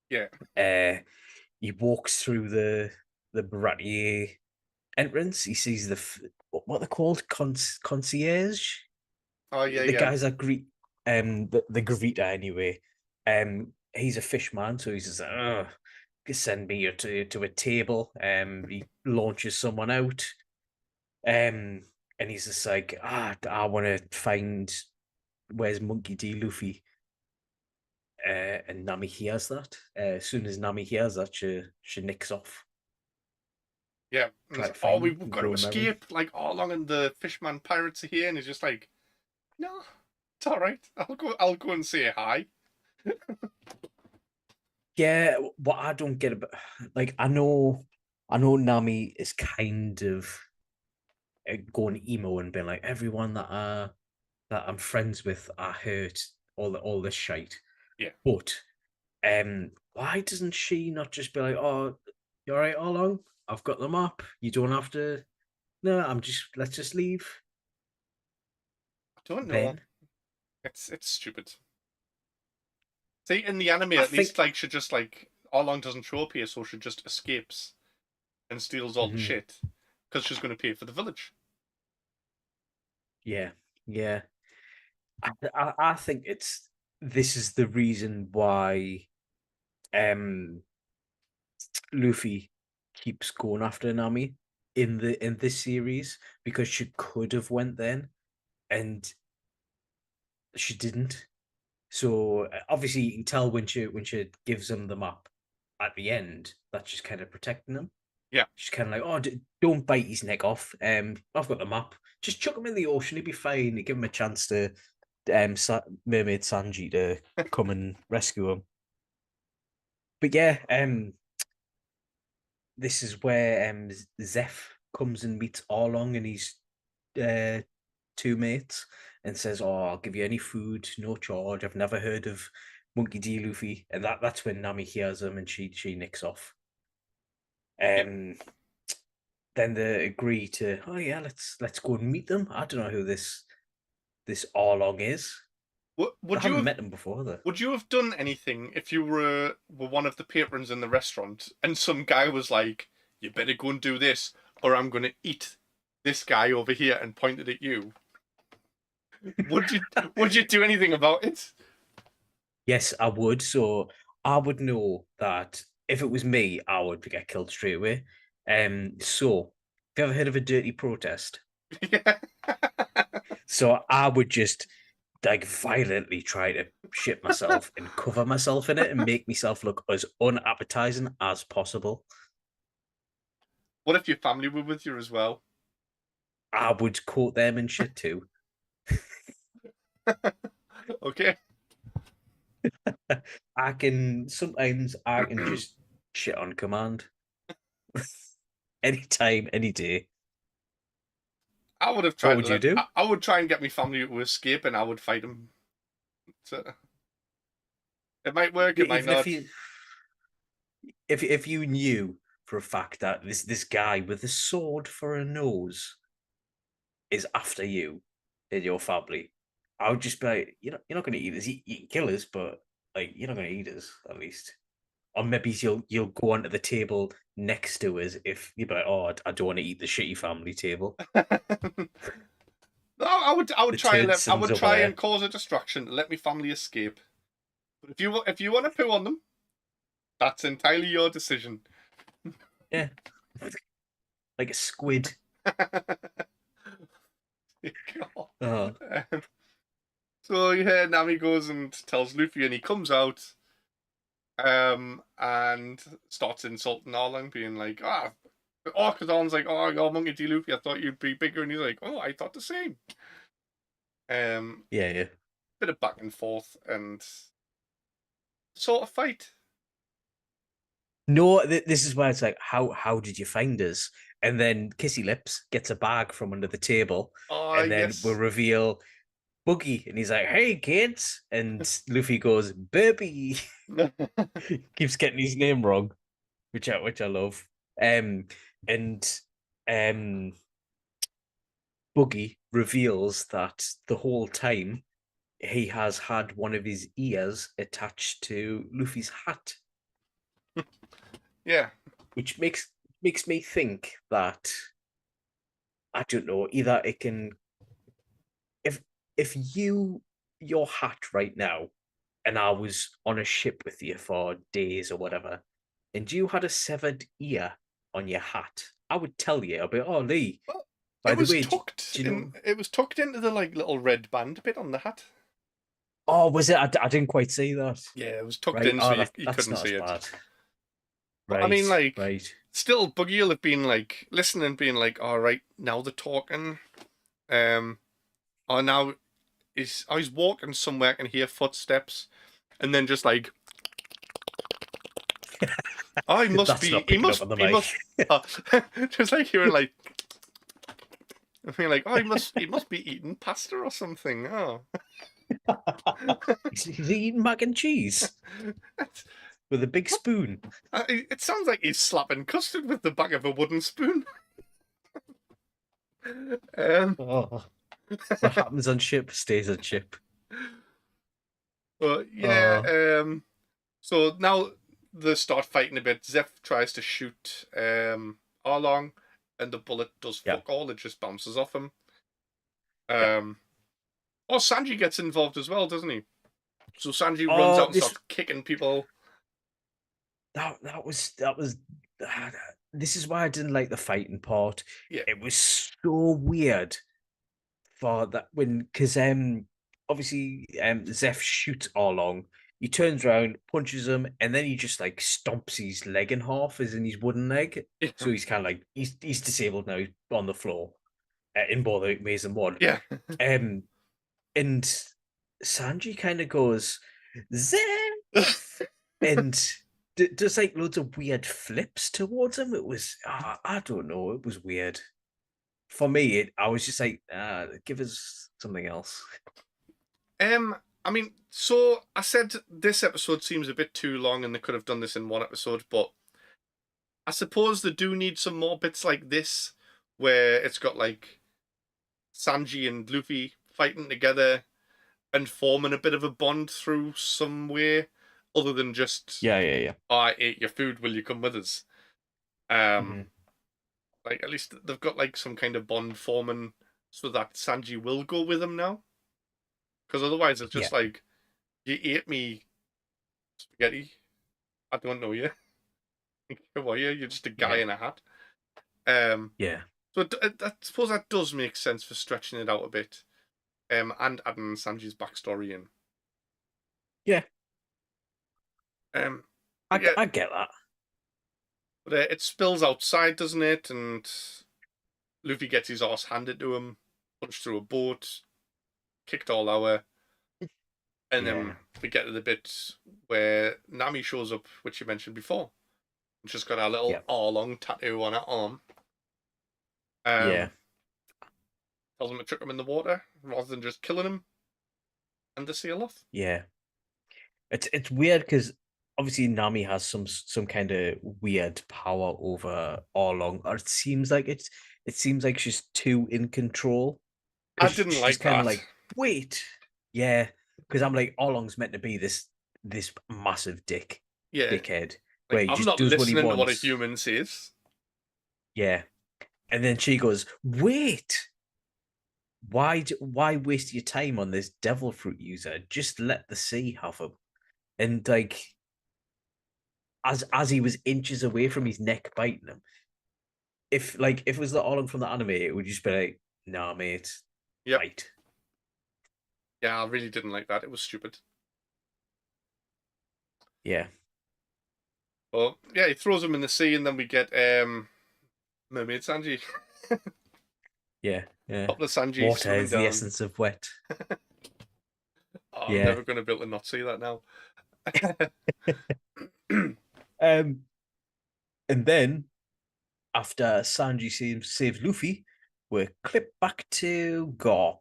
Yeah. Uh he walks through the Baratier entrance. He sees what they're called, concierge, Oh yeah, the yeah. guys that greet the greeter anyway. He's a fish man, so he's just like, ugh. send me to a table. He launches someone out. Um, and he's just like, I want to find where's Monkey D. Luffy. And Nami hears that. As soon as Nami hears that, she nicks off, Yeah. And he's try to like, oh, find him we've and got to grow a memory. escape, like all along, and the fishman pirates are here, and he's just like, no, it's all right. I'll go and say hi. Yeah, what I don't get about, like, I know Nami is kind of going emo and being like, everyone that I'm friends with are hurt, all this shite. Yeah. But why doesn't she not just be like, oh, you all right all along? I've got the map. You don't have to. No, let's just leave. I don't know. Then It's stupid. See, in the anime, I at think, least, like, she just like Arlong doesn't show up here, so she just escapes and steals all the mhm, shit because she's going to pay for the village. yeah, yeah. I think this is the reason why um Luffy keeps going after Nami in this series, because she could have went then and she didn't. So obviously you can tell when she gives him the map at the end that she's kind of protecting him. Yeah. She's kind of like, oh, don't bite his neck off. I've got the map. Just chuck him in the ocean. He'll be fine. Give him a chance to Mermaid Sanji to come and rescue him. But yeah, this is where Zeph comes and meets Arlong and his uh, two mates and says, "Oh, I'll give you any food, no charge. I've never heard of Monkey D. Luffy," and that's when Nami hears him and she nicks off. Yeah. Um, then they agree to, oh yeah, let's go and meet them. I don't know who this Arlong is. I Would you haven't have met them before though. Would you have done anything if you were one of the patrons in the restaurant and some guy was like, "You better go and do this, or I'm going to eat this guy over here," and pointed at you? Would you Would you do anything about it? Yes, I would. So I would know that if it was me, I would get killed straight away. So have you ever heard of a dirty protest? Yeah. So I would just like violently try to shit myself and cover myself in it and make myself look as unappetizing as possible. What if your family were with you as well? I would coat them in shit too. Okay. I can just shit on command. Anytime, any day. I would have What tried to would you let. do? I would try and get my family to escape, and I would fight them. So it might work. It might Even not. if you knew for a fact that this guy with a sword for a nose is after you and your family, I would just be like, you're not going to eat us. You can kill us, but like you're not going to eat us at least. Or maybe you'll go onto the table next to us if you're like, oh, I don't want to eat the shitty family table. No, I would The try and turd I sins would over try and there. cause a distraction to let my family escape. But if you want to poo on them, that's entirely your decision. Yeah, like a squid. God. Oh, So yeah, Nami goes and tells Luffy, and he comes out, and starts insulting Arlong, being like, because Arlong's like, oh, you're Monkey D. Luffy, I thought you'd be bigger, and he's like, oh, I thought the same. Um, yeah, yeah. Bit of back and forth and sort of fight. No, this is where it's like, how did you find us? And then Kissy Lips gets a bag from under the table, Oh and then we'll yes. reveal Boogie, and he's like, "Hey kids," and Luffy goes, "Burpee." Keeps getting his name wrong, which I love. And um, Boogie reveals that the whole time he has had one of his ears attached to Luffy's hat, Yeah. which makes me think that I don't know, either it can, if your hat right now and I was on a ship with you for days or whatever, and you had a severed ear on your hat, I would tell you, I'd be, oh, Lee, Well, by the way, do you know? it was tucked into the like little red band bit on the hat. Oh, was it? I didn't quite see that. Yeah, it was tucked Right. in so Oh, you that's couldn't not as see it. bad. But I mean, Right. like, Right. still, Buggy will have been like listening, being like, "All right, now they're talking." Um, or now he's walking somewhere, I can hear footsteps, and then just like, oh, That's not picking up on the he mic. must, just like hearing like, I mean, like, oh, he must be eating pasta or something. Oh, He's eating mac and cheese with a big spoon. it sounds like he's slapping custard with the back of a wooden spoon. Um, Oh, what happens on ship stays on ship. but yeah, Oh, so now they start fighting a bit. Zeph tries to shoot Arlong, and the bullet does yeah. fuck all. It just bounces off him. Yeah. Or Sanji gets involved as well, doesn't he? So Sanji runs out Oh, and starts kicking people. that was this is why I didn't like the fighting part. Yeah, It was so weird for that when because obviously Zeph shoots Arlong. He turns around, punches him, and then he just like stomps his leg in half, as in his wooden leg. yeah, So he's kind of like he's disabled now. He's on the floor in both Maze and One. yeah. Um, and Sanji kind of goes Zeph, and does like loads of weird flips towards him. It was I don't know. It was weird for me. I was just like, give us something else. I mean, so I said this episode seems a bit too long, and they could have done this in one episode, but I suppose they do need some more bits like this, where it's got like Sanji and Luffy fighting together and forming a bit of a bond through some way, other than just, Yeah. oh, I ate your food, will you come with us? Um, Hmm. like at least they've got like some kind of bond forming so that Sanji will go with them now. Because otherwise it's Yeah, just like, you ate me spaghetti. I don't know you. Who are you? You're just a guy yeah, in a hat. Um, yeah, so I suppose that does make sense for stretching it out a bit. And adding Sanji's backstory in. yeah. Um, I, but yeah, I get that. but it spills outside, doesn't it? And Luffy gets his ass handed to him, punched through a boat, kicked all our, and Yeah, then we get to the bit where Nami shows up, which you mentioned before. And she's got a yeah, little Arlong tattoo on her arm. yeah, Um, tells him to chuck him in the water rather than just killing him, and they sail off. yeah. It's weird because obviously Nami has some kind of weird power over Arlong, or it seems like she's too in control I because didn't she's like kind of that. like, wait, yeah, because I'm like Arlong's meant to be this massive Yeah, dickhead like where he I'm just not does what he listening to what a wants, human says. yeah, and then she goes, wait. Why waste your time on this devil fruit user? Just let the sea have him. And like as he was inches away from his neck biting him, if it was the Arlong from the anime, it would just be like, nah, mate, Yep. bite. Yeah, I really didn't like that. It was stupid. Yeah, But yeah, he throws him in the sea, and then we get Mermaid Sanji. yeah. Couple of Sanji Water swimming is the down. essence of wet. Oh, I'm Yeah. never going to be able to not see that now. Um, and then after Sanji saves Luffy, we're clipped back to Garp.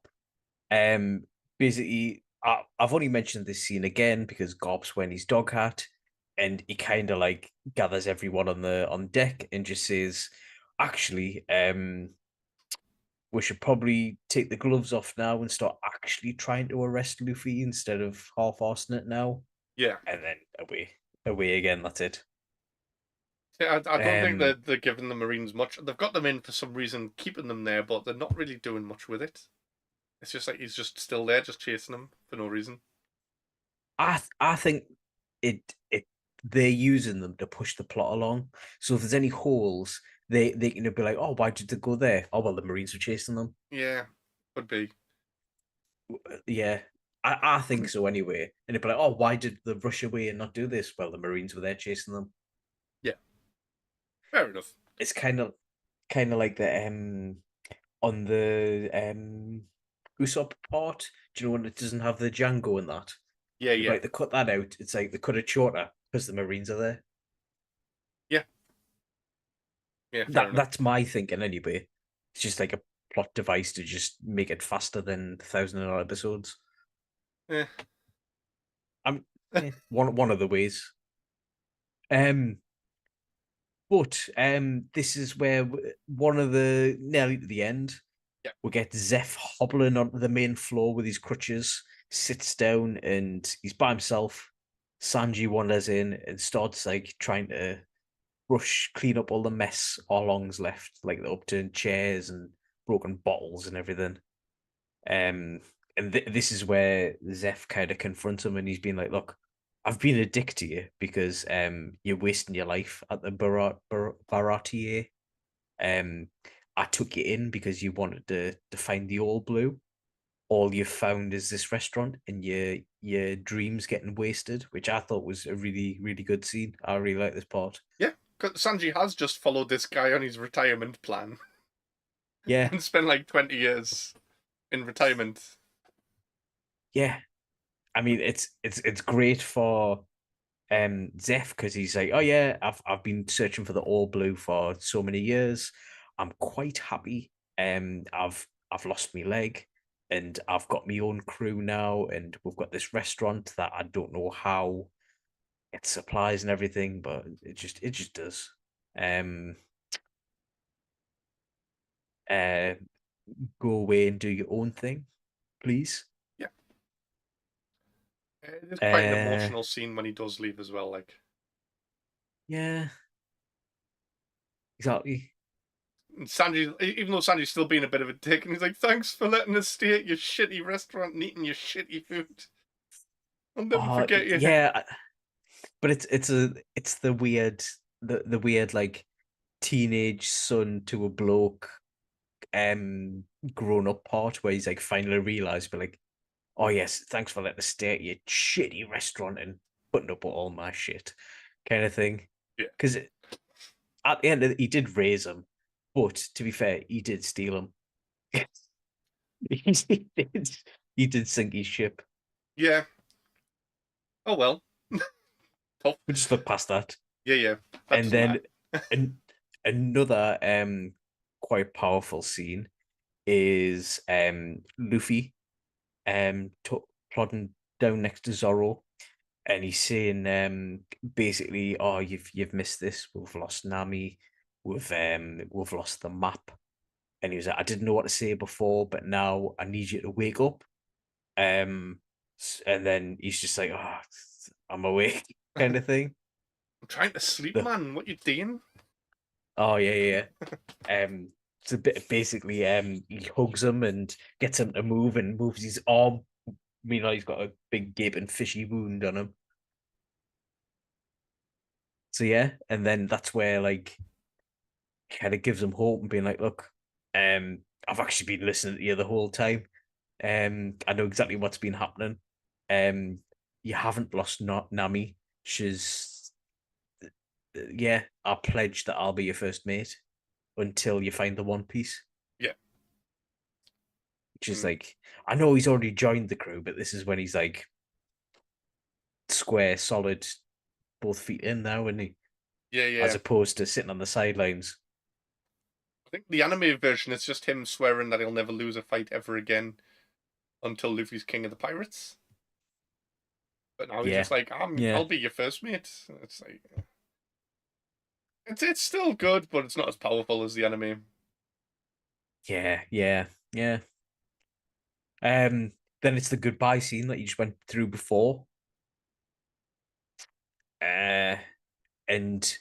Basically, I've only mentioned this scene again because Garp's wearing his dog hat, and he kind of like gathers everyone on deck and just says, "Actually, we should probably take the gloves off now and start actually trying to arrest Luffy instead of half-arsing it now." Yeah. And then away again. That's it. Yeah, I don't think Um, they're giving the Marines much. They've got them in for some reason, keeping them there, but they're not really doing much with it. It's just like he's just still there, just chasing them for no reason. I think it they're using them to push the plot along. So if there's any holes, they can be like, oh, why did they go there? Oh well, the Marines were chasing them. Yeah, could be. Yeah, I think so anyway. And it'd be like, oh, why did they rush away and not do this? Well, the Marines were there chasing them. Yeah, fair enough. It's kind of like the on the Usopp part. Do you know when it doesn't have the Django in that? Yeah, You'd be yeah, like, they cut that out. It's like they cut it shorter because the Marines are there. yeah, yeah. Fair That enough. that's my thinking anyway. It's just like a plot device to just make it faster than 1,000 episodes. Eh. I'm one of the ways. Um, but this is where one of the nearly to the end, Yeah, we get Zeph hobbling onto the main floor with his crutches, sits down, and he's by himself. Sanji wanders in and starts like trying to brush, clean up all the mess Arlong's left, like the upturned chairs and broken bottles and everything. Um, and this is where Zeph kind of confronts him, and he's been like, "Look, I've been a dick to you because you're wasting your life at the Baratier. Um, I took you in because you wanted to find the All Blue. All you've found is this restaurant, and your dreams getting wasted, which I thought was a really good scene. I really like this part. yeah. 'Cause Sanji has just followed this guy on his retirement plan Yeah, and spent like 20 years in retirement. yeah. I mean, it's great for Zeph because he's like, oh yeah, I've been searching for the All Blue for so many years. I'm quite happy. I've lost my leg, and I've got my own crew now, and we've got this restaurant that I don't know how it supplies and everything, but it just does. Um, uh, Go away and do your own thing, please. Yeah, it is quite an Uh, emotional scene when he does leave as well. Like yeah, exactly. Sanji, even though Sanji's still being a bit of a dick, and he's like, "Thanks for letting us stay at your shitty restaurant and eating your shitty food. I'll never forget you." Yeah, but it's the weird like teenage son to a bloke grown up part where he's like finally realized, but like, oh yes, thanks for letting us stay at your shitty restaurant and putting up with all my shit, kind of thing. Yeah, Because at the end of he did raise him, but to be fair, he did steal him. he did he did sink his ship. yeah. Oh well, tough. We just look past that. Yeah, yeah. That And doesn't then matter. an, another quite powerful scene is Luffy plodding down next to Zoro, and he's saying basically, "Oh, you've missed this. We've lost Nami. We've lost the map." And he was like, "I didn't know what to say before, but now I need you to wake up." Um, and then he's just like, "Oh, I'm awake," kind of thing. I'm trying to sleep, The man. What you doing? Oh yeah. It's a bit basically he hugs him and gets him to move and moves his arm. Meanwhile, he's got a big gaping fishy wound on him. So yeah, and then that's where like kind of gives him hope and being like, look, I've actually been listening to you the whole time. I know exactly what's been happening. Um, you haven't lost Nami. She's yeah, I pledge that I'll be your first mate until you find the One Piece. Yeah. Which is Mm. like, I know he's already joined the crew, but this is when he's like square, solid, both feet in now, and he, Yeah, as yeah. opposed to sitting on the sidelines. I think the anime version is just him swearing that he'll never lose a fight ever again until Luffy's king of the pirates. But now he's Yeah, just like, yeah, I'll be your first mate. It's like it's still good, but it's not as powerful as the anime. yeah. Then it's the goodbye scene that you just went through before. Uh, and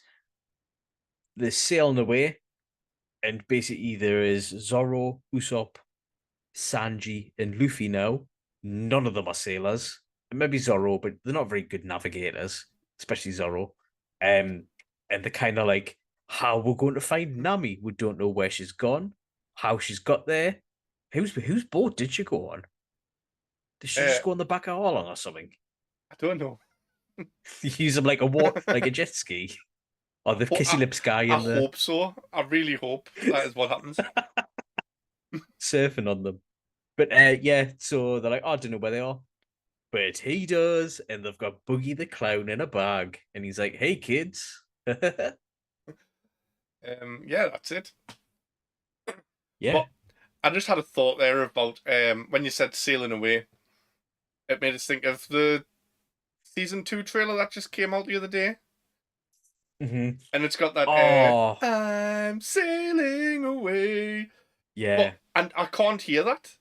they're sailing away, and basically there is Zoro, Usopp, Sanji, and Luffy now. None of them are sailors. Maybe Zoro, but they're not very good navigators. especially Zorro. And they're kind of like, how we're going to find Nami? We don't know where she's gone, how she's got there. Whose boat did she go on? Did she Uh, just go on the back of Harlem or something? I don't know. Use them like a jet ski, or the Ho- kissy I, lips guy I in the hope so. I really hope that is what happens. surfing on them. But yeah, so they're like, oh, I don't know where they are. But he does, and they've got Boogie the Clown in a bag, and he's like, "Hey kids." Yeah, that's it. Yeah. But I just had a thought there about when you said sailing away. It made us think of the season 2 trailer that just came out the other day, Hmm. and it's got that Oh, "I'm sailing away," yeah. but and I can't hear that.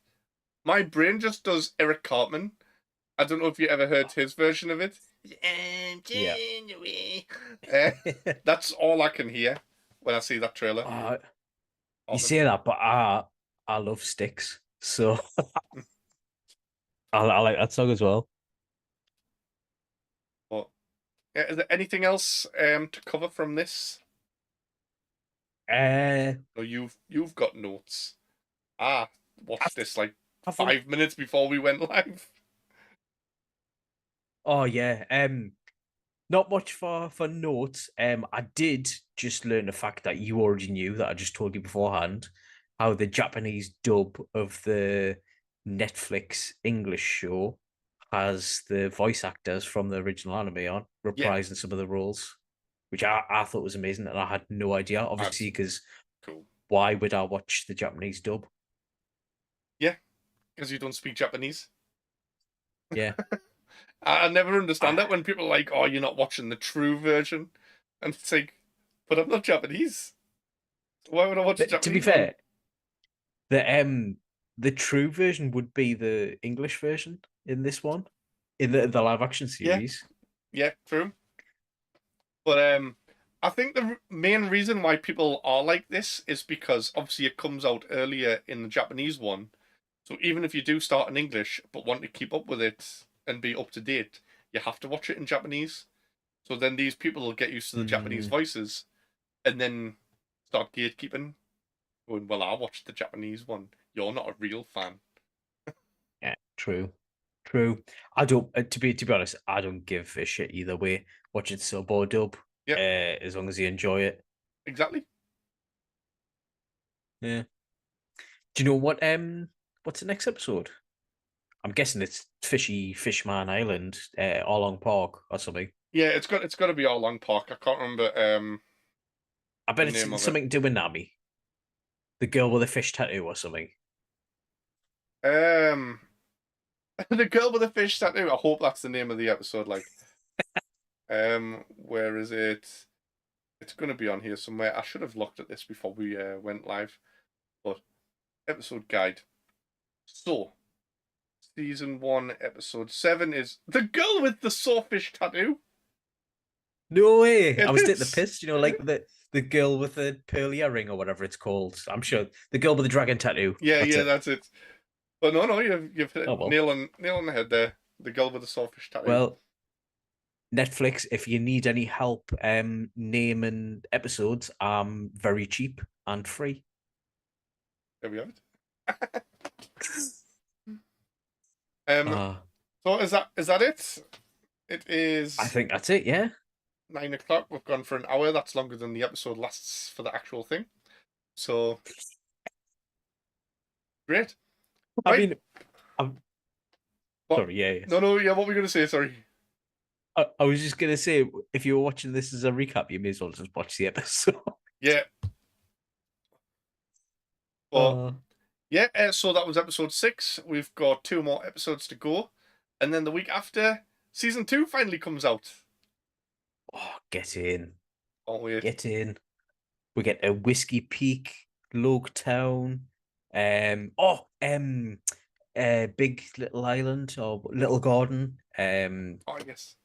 My brain just does Eric Cartman. I don't know if you ever heard his version of it. I'm Yeah. sailing away. Uh, that's all I can hear when I see that trailer. uh, you Cartman. say that, but I love Sticks, so I like that song as well. But yeah, is there anything else to cover from this? Uh, No, you've got notes. I watched I've, this like I've only, 5 minutes before we went live. oh yeah. Not much for notes. I did just learn the fact that you already knew that I just told you beforehand, how the Japanese dub of the Netflix English show has the voice actors from the original anime on Yeah, reprising some of the roles, which I thought was amazing, and I had no idea. Obviously, that's because cool. why would I watch the Japanese dub? Yeah, because you don't speak Japanese. Yeah. I never understand that Ah, when people are like, "Oh, you're not watching the true version," and it's like, "But I'm not Japanese. Why would I watch the but to be Japanese one?" fair, the true version would be the English version in this one, in the live action Yeah, series. yeah, true. But I think the main reason why people are like this is because obviously it comes out earlier in the Japanese one. So even if you do start in English but want to keep up with it and be up to date, you have to watch it in Japanese. So then these people will get used to the Japanese Mm, voices and then start gatekeeping, going, "Well, I watched the Japanese one. You're not a real fan." yeah, true, true. I don't. To be honest, I don't give a shit either way. Watch it sub or dub, Yep, as long as you enjoy it. exactly. Yeah. Do you know what's the next episode? I'm guessing it's Fishy Fishman Island, Arlong Park or something. Yeah, it's got to be All Long Park. I can't remember I the bet name it's of it. something to do with Nami, the girl with a fish tattoo or something. Um, the girl with the fish tattoo. I hope that's the name of the episode. Like, where is it? It's going to be on here somewhere. I should have looked at this before we went live. But episode guide. So, season 1, episode 7 is the girl with the sawfish tattoo. No way! I It was taking the is. piss. You know, like the girl with the pearl earring or whatever it's called. I'm sure the girl with the dragon tattoo. Yeah, That's yeah, it. that's it. But no, you've hit Oh it well. nail on the head there. The girl with the sawfish tattoo. Well, Netflix, if you need any help naming episodes, I'm very cheap and free. There we have it. Um, Uh, so is that it? It I is think that's it, yeah. 9 o'clock. We've gone for an hour. That's longer than the episode lasts for the actual thing. So great. I Right. mean, I'm What? sorry, yeah. No, no. Yeah. What were we gonna say? Sorry. I was just gonna say, if you were watching this as a recap, you may as well just watch the episode. Yeah. But Uh, yeah. So that was episode 6. We've got 2 more episodes to go, and then the week after, season 2 finally comes out. oh, get in, Can't wait. get in. We get a Whiskey Peak, Logue Town, Big Little Island or Little Garden. Oh yes.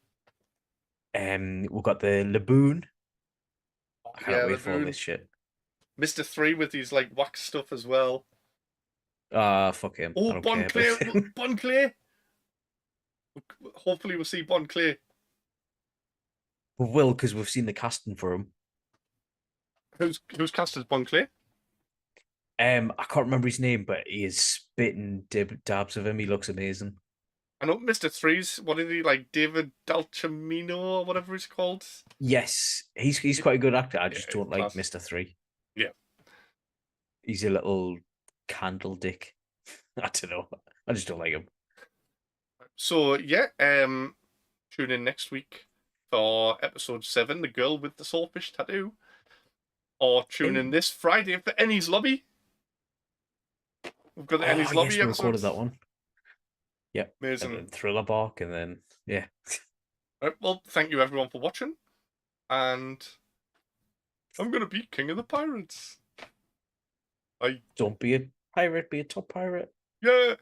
We've got the Laboon. Oh, I cannot yeah. wait for all this Laboon. shit. Mr. 3 with his like wax stuff as well. Ah, fuck him. I Oh, don't Bon care about Clay. him. Bon Clay. Hopefully we'll see Bon Clay. We will, because we've seen the casting for him. Who's cast as Bunclay? I can't remember his name, but he is spitting dabs of him. He looks amazing. I know Mr. Three's. What is he like? David Dalcimino or whatever he's called. Yes, he's quite a good actor. I Yeah, just don't like class. Mr. Three. Yeah. He's a little candle dick. I don't know. I just don't like him. So yeah, tune in next week for episode 7, The Girl with the Swordfish Tattoo. Or tune in this Friday for Ennie's Lobby. We've got the Ennie's Lobby yes, we recorded episodes. that one. Yep. Amazing. And then Thriller Bark, and then yeah. Right, well, thank you everyone for watching, and I'm gonna be King of the Pirates. Don't be a pirate, be a top pirate. Yeah.